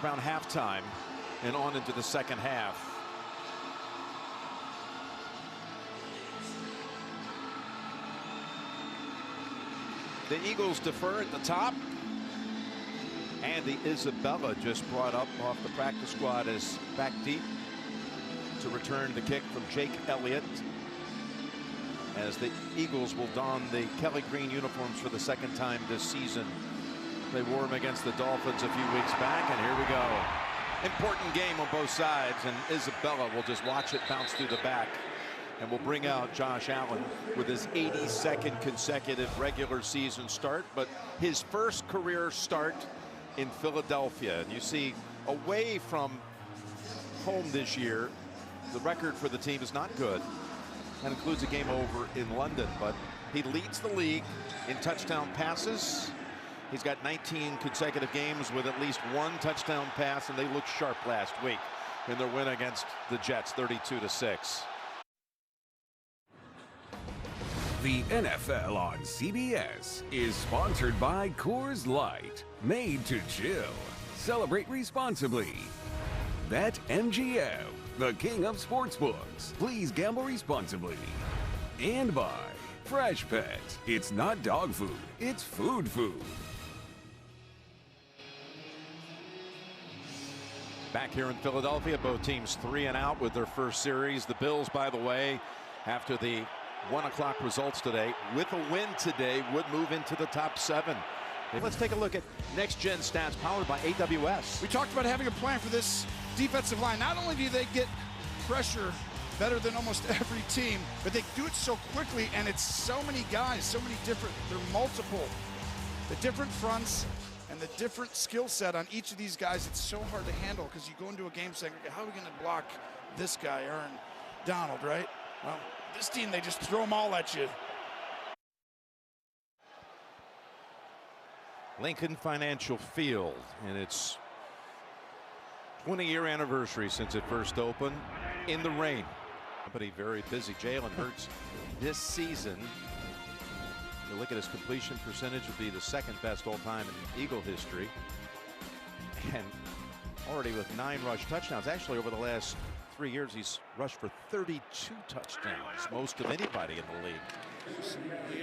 around halftime and on into the second half. The Eagles defer at the top. Andy Isabella just brought up off the practice squad as back deep to return the kick from Jake Elliott, as the Eagles will don the Kelly green uniforms for the second time this season. They wore them against the Dolphins a few weeks back, and here we go. Important game on both sides, and Isabella will just watch it bounce through the back, and will bring out Josh Allen with his 82nd consecutive regular season start, but his first career start in Philadelphia. And you see, away from home this year, the record for the team is not good. That includes a game over in London, but he leads the league in touchdown passes. He's got 19 consecutive games with at least one touchdown pass, and they looked sharp last week in their win against the Jets, 32-6. The NFL on CBS is sponsored by Coors Light, made to chill. Celebrate responsibly. BetMGM, the king of sportsbooks. Please gamble responsibly. And by Fresh Pets. It's not dog food, it's food food. Back here in Philadelphia, both teams 3 and out with their first series. The Bills, by the way, after the 1 o'clock results today, with a win today, would move into the top 7. Let's take a look at next-gen stats powered by AWS. We talked about having a plan for this defensive line. Not only do they get pressure better than almost every team, but they do it so quickly, and it's so many guys, so many different, they're multiple. The different fronts and the different skill set on each of these guys, it's so hard to handle, because you go into a game saying, okay, how are we going to block this guy, Aaron Donald, right? Well, this team, they just throw them all at you. Lincoln Financial Field, and its 20-year anniversary since it first opened in the rain. Somebody very busy. Jalen Hurts this season, you look at his completion percentage, would be the second best all time in Eagle history, and already with 9 rush touchdowns. Actually, over the last 3 years, he's rushed for 32 touchdowns, most of anybody in the league.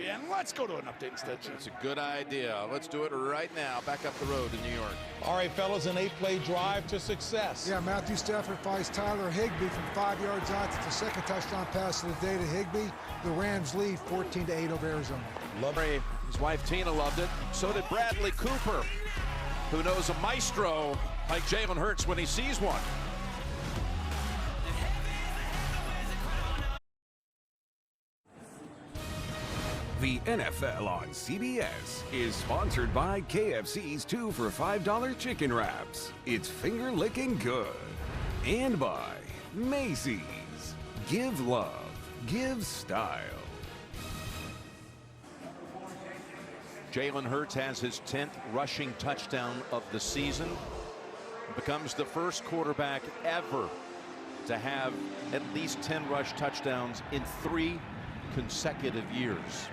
And let's go to an update instead. It's a good idea. Let's do it right now. Back up the road to New York. All right, fellas, an 8-play drive to success. Yeah, Matthew Stafford finds Tyler Higbee from 5 yards out. It's the second touchdown pass of the day to Higbee. The Rams lead 14-8 over Arizona. His wife Tina loved it. So did Bradley Cooper, who knows a maestro like Jalen Hurts when he sees one. The NFL on CBS is sponsored by KFC's 2 for $5 chicken wraps. It's finger-licking good. And by Macy's. Give love, give style. Jalen Hurts has his 10th rushing touchdown of the season. Becomes the first quarterback ever to have at least 10 rush touchdowns in 3 consecutive years.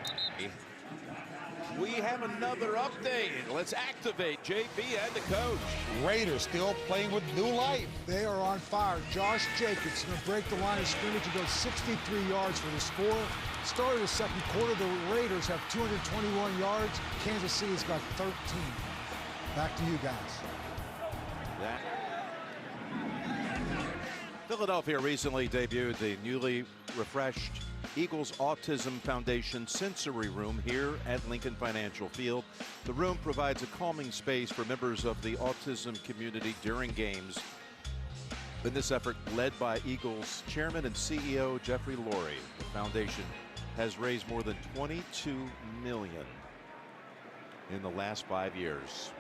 We have another update. Let's activate JB and the coach. Raiders still playing with new life. They are on fire. Josh Jacobs going to break the line of scrimmage and go 63 yards for the score. Start of the second quarter, the Raiders have 221 yards. Kansas City's got 13. Back to you guys. Philadelphia recently debuted the newly refreshed Eagles Autism Foundation Sensory Room here at Lincoln Financial Field. The room provides a calming space for members of the autism community during games. In this effort, led by Eagles Chairman and CEO Jeffrey Lurie, the foundation has raised more than $22 million in the last 5 years.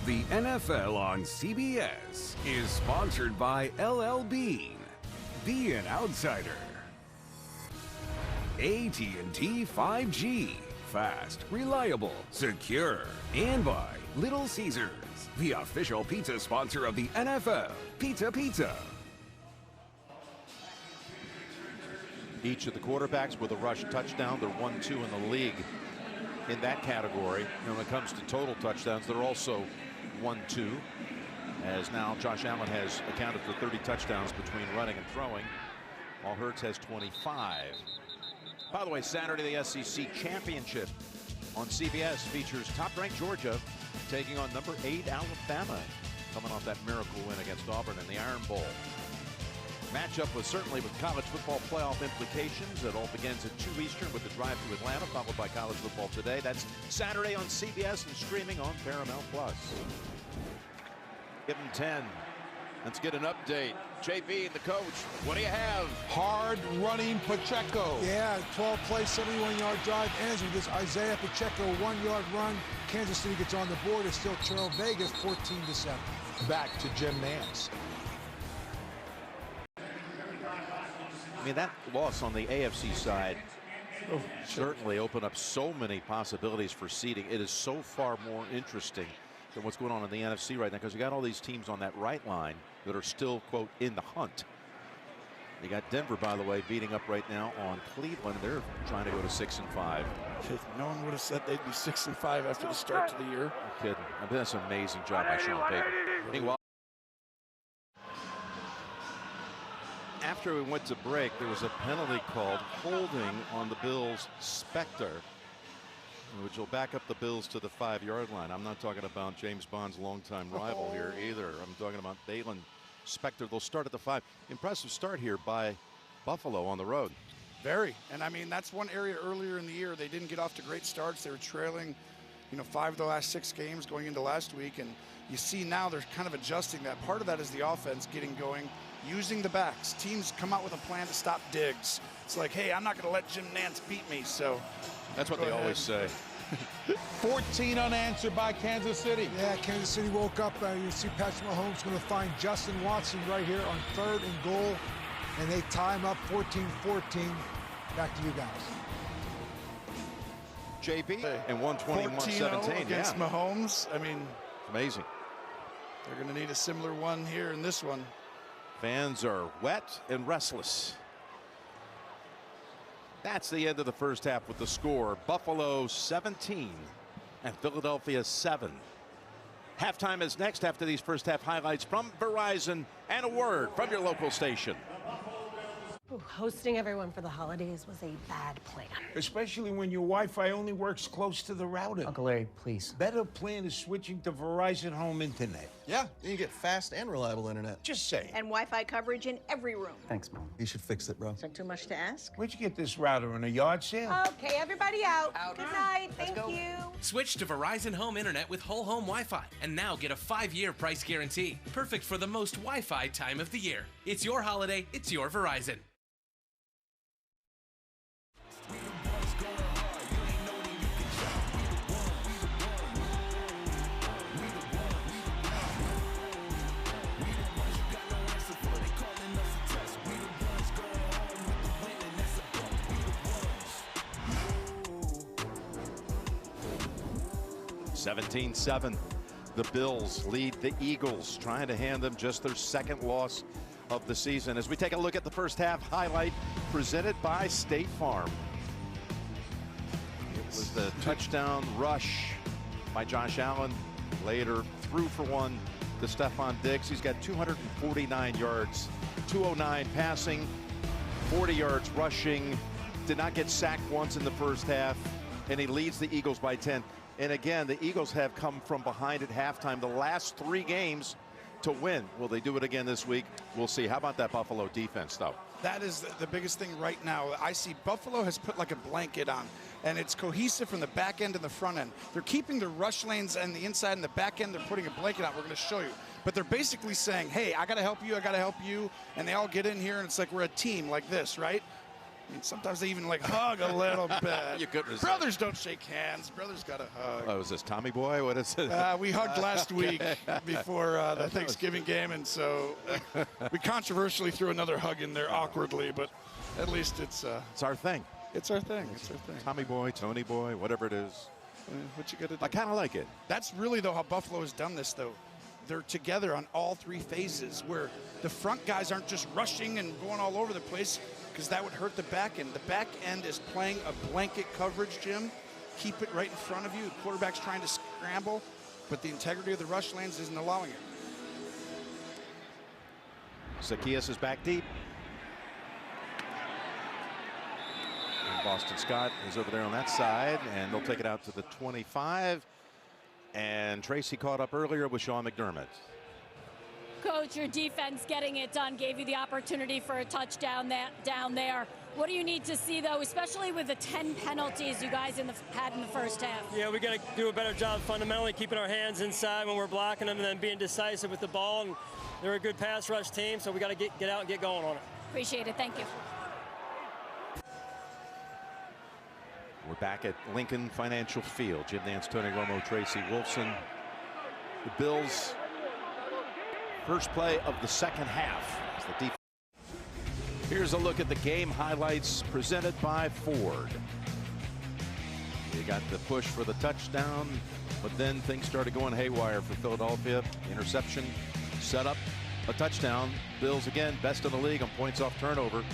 The NFL on CBS is sponsored by LL Bean. Be an outsider. AT&T 5G. Fast, reliable, secure. And by Little Caesars, the official pizza sponsor of the NFL. Pizza Pizza. Each of the quarterbacks with a rush touchdown. They're 1-2 in the league. in that category. And when it comes to total touchdowns, they're also 1-2. As now Josh Allen has accounted for 30 touchdowns between running and throwing, while Hurts has 25. By the way, Saturday the SEC Championship on CBS features top-ranked Georgia taking on number 8 Alabama, coming off that miracle win against Auburn in the Iron Bowl. Matchup was certainly with college football playoff implications. It all begins at 2 Eastern with the drive to Atlanta, followed by College Football Today. That's Saturday on CBS and streaming on Paramount+. Give him 10. Let's get an update. JB, the coach, what do you have? Hard running Pacheco. Yeah, 12-play, 71-yard drive ends with this Isaiah Pacheco 1-yard run. Kansas City gets on the board. It's still trail Vegas 14-7. Back to Jim Nantz. I mean, that loss on the AFC side certainly opened up so many possibilities for seeding. It is so far more interesting than what's going on in the NFC right now, because you got all these teams on that right line that are still, quote, in the hunt. You got Denver, by the way, beating up right now on Cleveland. They're trying to go to 6-5. No one would have said they'd be 6-5 after the start to the year. No kidding. I mean, that's an amazing job by Sean Payton. Meanwhile, after we went to break, there was a penalty called holding on the Bills' Spector, which will back up the Bills to the 5-yard line. I'm not talking about James Bond's longtime rival here either. I'm talking about Balin Spector. They'll start at the 5. Impressive start here by Buffalo on the road. Very. And I mean, that's one area earlier in the year they didn't get off to great starts. They were trailing, 5 of the last 6 games going into last week. And you see now they're kind of adjusting that. Part of that is the offense getting going, using the backs. Teams come out with a plan to stop Diggs. It's like, hey, I'm not going to let Jim Nantz beat me. So that's what they always say. 14 unanswered by Kansas City. Yeah, Kansas City woke up. You see Patrick Mahomes going to find Justin Watson right here on 3rd and goal. And they tie him up 14-14. Back to you guys. JB and 121-17 against Mahomes. I mean, amazing. They're going to need a similar one here in this one. Fans are wet and restless. That's the end of the first half with the score. Buffalo 17 and Philadelphia 7. Halftime is next after these first half highlights from Verizon and a word from your local station. Hosting everyone for the holidays was a bad plan. Especially when your Wi-Fi only works close to the router. Uncle Larry, please. Better plan is switching to Verizon Home Internet. Yeah, you get fast and reliable internet. Just saying. And Wi-Fi coverage in every room. Thanks, Mom. You should fix it, bro. Is that too much to ask? Where'd you get this router, in a yard sale? Okay, everybody out. Good night. Thank you. Switch to Verizon Home Internet with whole home Wi-Fi and now get a 5-year price guarantee. Perfect for the most Wi-Fi time of the year. It's your holiday. It's your Verizon. (17-7). The Bills lead the Eagles, trying to hand them just their 2nd loss of the season. As we take a look at the first half highlight presented by State Farm. It was the touchdown rush by Josh Allen. Later threw for one to Stephon Diggs. He's got 249 yards, 209 passing, 40 yards rushing. Did not get sacked once in the first half, and he leads the Eagles by 10. And again, the Eagles have come from behind at halftime the last 3 games to win. Will they do it again this week? We'll see. How about that Buffalo defense, though? That is the biggest thing right now. I see Buffalo has put like a blanket on, and it's cohesive from the back end and the front end. They're keeping the rush lanes and the inside and the back end. They're putting a blanket on. We're going to show you. But they're basically saying, hey, I got to help you. I got to help you. And they all get in here, and it's like we're a team like this, right? I mean, sometimes they even like hug a little bit. You couldn't resist. Brothers don't shake hands. Brothers got to hug. Oh, is this Tommy Boy? What is it? We hugged last week before the Thanksgiving game, and so we controversially threw another hug in there awkwardly, but at least it's our thing. It's our thing. It's our thing. Tommy Boy, Tony Boy, whatever it is. What you got to do? I kind of like it. That's really, though, how Buffalo has done this, though. They're together on all 3 phases, where the front guys aren't just rushing and going all over the place, because that would hurt the back end. The back end is playing a blanket coverage, Jim, keep it right in front of you. The quarterback's trying to scramble, but the integrity of the rush lanes isn't allowing it. Zacchaeus is back deep. And Boston Scott is over there on that side, and they'll take it out to the 25. And Tracy caught up earlier with Sean McDermott. Coach, your defense getting it done gave you the opportunity for a touchdown down there. What do you need to see, though, especially with the 10 penalties you guys had in the first half? Yeah, we got to do a better job fundamentally keeping our hands inside when we're blocking them and then being decisive with the ball. And they're a good pass rush team, so we got to get out and get going on it. Appreciate it. Thank you. We're back at Lincoln Financial Field. Jim Nance, Tony Romo, Tracy Wolfson. The Bills' first play of the second half as the defense. Here's a look at the game highlights presented by Ford. You got the push for the touchdown, but then things started going haywire for Philadelphia. Interception, set up a touchdown. Bills again best in the league on points off turnovers.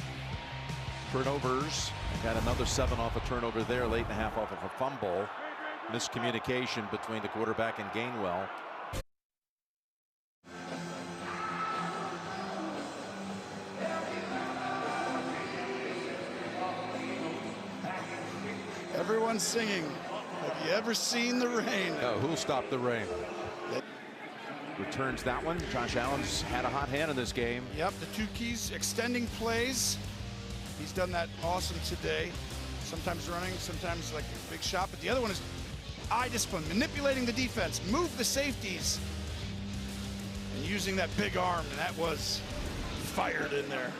Got another 7 off a turnover there, late in the half off of a fumble. Miscommunication between the quarterback and Gainwell. Everyone's singing. Have you ever seen the rain? Oh, who'll stop the rain? Returns that one. Josh Allen's had a hot hand in this game. Yep, the two keys, extending plays. He's done that awesome today. Sometimes running, sometimes like a big shot. But the other one is eye discipline, manipulating the defense, move the safeties, and using that big arm. And that was fired in there.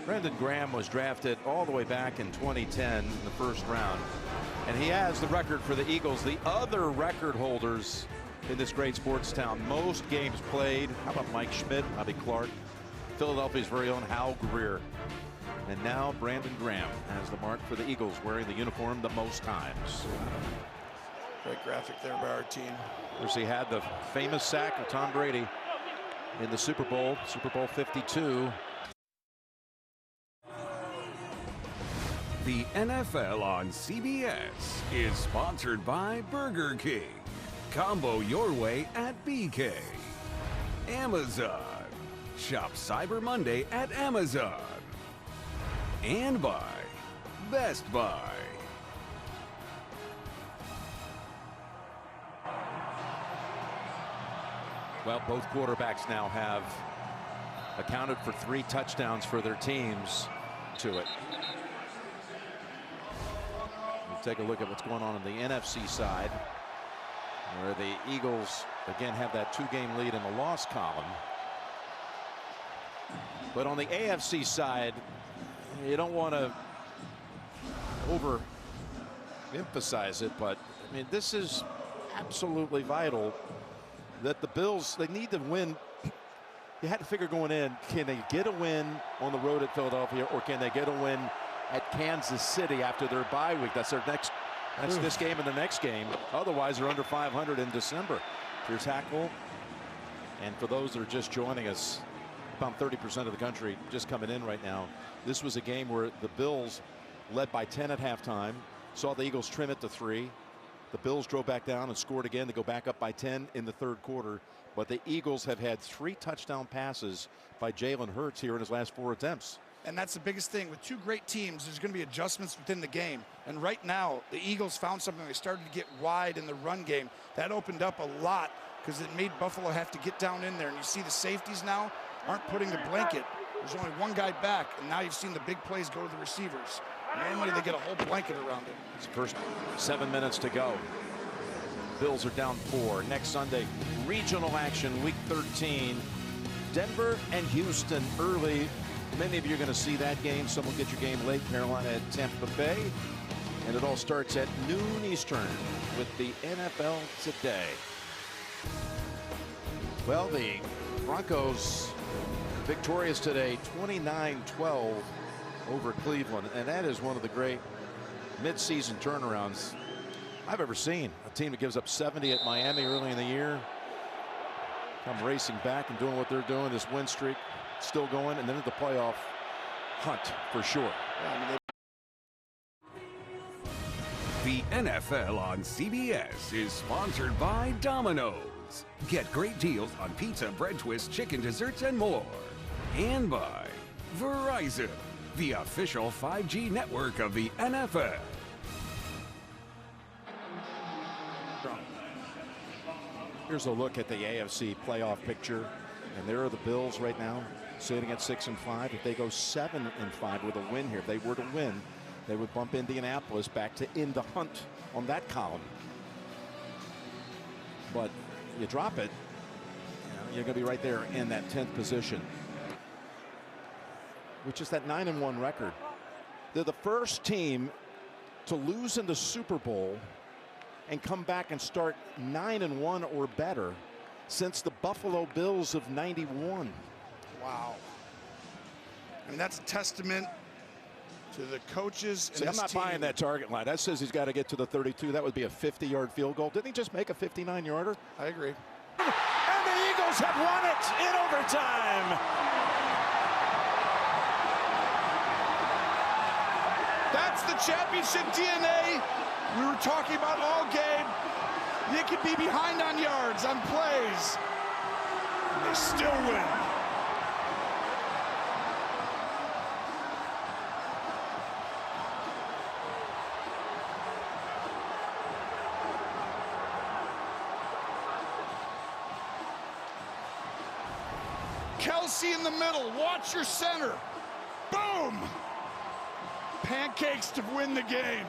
Brandon Graham was drafted all the way back in 2010 in the first round. And he has the record for the Eagles. The other record holders in this great sports town, most games played. How about Mike Schmidt, Bobby Clark, Philadelphia's very own Hal Greer. And now Brandon Graham has the mark for the Eagles, wearing the uniform the most times. Great graphic there by our team. Of course, he had the famous sack of Tom Brady in the Super Bowl 52. The NFL on CBS is sponsored by Burger King. Combo your way at BK. Amazon. Shop Cyber Monday at Amazon. And by Best Buy. Well, both quarterbacks now have accounted for 3 touchdowns for their teams to it. We'll take a look at what's going on the NFC side, where the Eagles again have that 2-game lead in the loss column. But on the AFC side, you don't want to overemphasize it, but I mean, this is absolutely vital that the Bills, they need to win. You had to figure going in, can they get a win on the road at Philadelphia, or can they get a win at Kansas City after their bye week? That's their next, that's this game and the next game. Otherwise, they're under 500 in December. Here's Hackle. And for those that are just joining us, about 30% of the country just coming in right now. This was a game where the Bills led by 10 at halftime, saw the Eagles trim it to 3. The Bills drove back down and scored again to go back up by 10 in the third quarter. But the Eagles have had 3 touchdown passes by Jalen Hurts here in his last 4 attempts. And that's the biggest thing. With 2 great teams, there's going to be adjustments within the game. And right now, the Eagles found something. They started to get wide in the run game. That opened up a lot because it made Buffalo have to get down in there. And you see the safeties now aren't putting the blanket. There's only one guy back, and now you've seen the big plays go to the receivers. Normally they get a whole blanket around it. It's the first 7 minutes to go. Bills are down 4. Next Sunday, regional action, week 13. Denver and Houston early. Many of you are going to see that game. Some will get your game late. Carolina at Tampa Bay. And it all starts at noon Eastern with the NFL Today. Well, the Broncos victorious today, 29-12 over Cleveland. And that is one of the great midseason turnarounds I've ever seen. A team that gives up 70 at Miami early in the year, come racing back and doing what they're doing. This win streak still going, and then at the playoff hunt for sure. Yeah, I mean, The NFL on CBS is sponsored by Domino's. Get great deals on pizza, bread twists, chicken desserts, and more. And by Verizon, the official 5G network of the NFL. Here's a look at the AFC playoff picture, and there are the Bills right now, sitting at 6-5. If they go 7-5 with a win here, if they were to win, they would bump Indianapolis back to in the hunt on that column. But you drop it, you're going to be right there in that 10th position, which is that 9-1 record. They're the first team to lose in the Super Bowl and come back and start 9-1 or better since the Buffalo Bills of '91. Wow. I mean, that's a testament to the coaches and See, I'm not buying that target line. That says he's got to get to the 32. That would be a 50-yard field goal. Didn't he just make a 59-yarder? I agree. And the Eagles have won it in overtime. That's the championship DNA we were talking about all game. You could be behind on yards, on plays, and they still win. Kelsey in the middle, watch your center. Boom! Pancakes to win the game.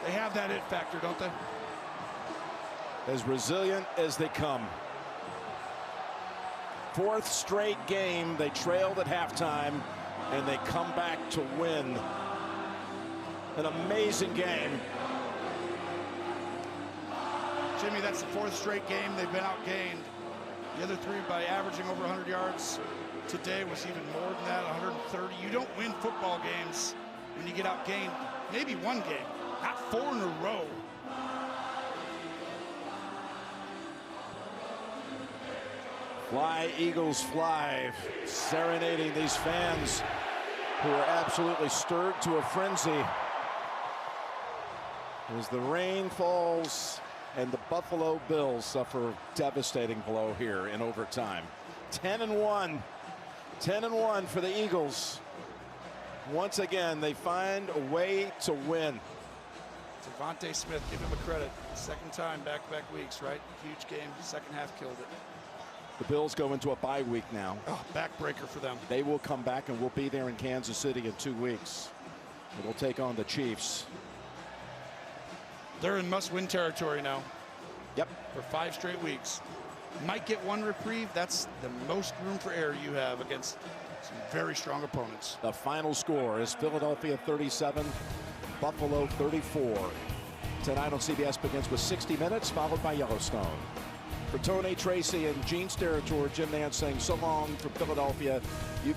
They have that it factor, don't they? As resilient as they come. Fourth straight game, they trailed at halftime, and they come back to win. An amazing game. Jimmy, that's the fourth straight game they've been outgained. The other three by averaging over 100 yards. Today was even more than that, 130. You don't win football games when you get outgained. Maybe one game, not 4 in a row. Fly, Eagles, fly. Serenading these fans who are absolutely stirred to a frenzy as the rain falls and the Buffalo Bills suffer a devastating blow here in overtime. 10-1. 10-1 for the Eagles. Once again, they find a way to win. Devontae Smith, give him a credit. Second time, back-to-back weeks, right? Huge game, second half killed it. The Bills go into a bye week now. Oh, backbreaker for them. They will come back, and we'll be there in Kansas City in 2 weeks. It'll take on the Chiefs. They're in must-win territory now. Yep. For 5 straight weeks. Might get one reprieve. That's the most room for error you have against some very strong opponents. The final score is Philadelphia 37, Buffalo 34. Tonight on CBS begins with 60 Minutes, followed by Yellowstone. For Tony, Tracy, and Gene Steratore, Jim Nance saying so long from Philadelphia. You've been